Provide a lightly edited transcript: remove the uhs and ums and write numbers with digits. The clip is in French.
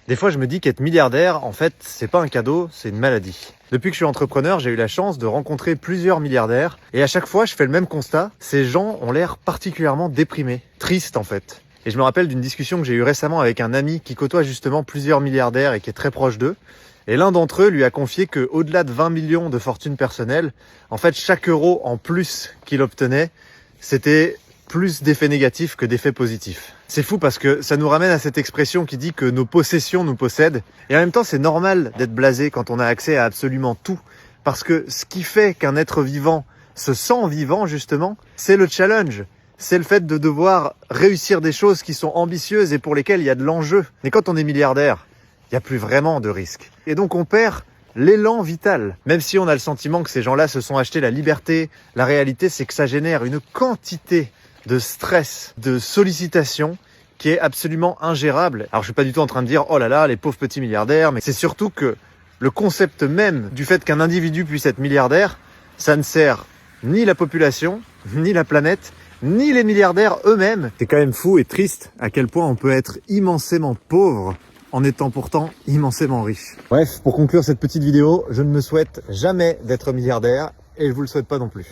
Des fois, je me dis qu'être milliardaire, en fait, c'est pas un cadeau, c'est une maladie. Depuis que je suis entrepreneur, j'ai eu la chance de rencontrer plusieurs milliardaires et à chaque fois, je fais le même constat. Ces gens ont l'air particulièrement déprimés, tristes en fait. Et je me rappelle d'une discussion que j'ai eue récemment avec un ami qui côtoie justement plusieurs milliardaires et qui est très proche d'eux. Et l'un d'entre eux lui a confié qu'au-delà de 20 millions de fortune personnelle, en fait, chaque euro en plus qu'il obtenait, c'était plus d'effets négatifs que d'effets positifs. C'est fou parce que ça nous ramène à cette expression qui dit que nos possessions nous possèdent. Et en même temps, c'est normal d'être blasé quand on a accès à absolument tout. Parce que ce qui fait qu'un être vivant se sent vivant, justement, c'est le challenge. C'est le fait de devoir réussir des choses qui sont ambitieuses et pour lesquelles il y a de l'enjeu. Mais quand on est milliardaire, il n'y a plus vraiment de risque. Et donc on perd l'élan vital. Même si on a le sentiment que ces gens-là se sont achetés la liberté, la réalité, c'est que ça génère une quantité de stress, de sollicitations qui est absolument ingérable. Alors je suis pas du tout en train de dire oh là là les pauvres petits milliardaires, mais c'est surtout que le concept même du fait qu'un individu puisse être milliardaire, ça ne sert ni la population, ni la planète, ni les milliardaires eux-mêmes. C'est quand même fou et triste à quel point on peut être immensément pauvre en étant pourtant immensément riche. Bref, pour conclure cette petite vidéo, je ne me souhaite jamais d'être milliardaire et je vous le souhaite pas non plus.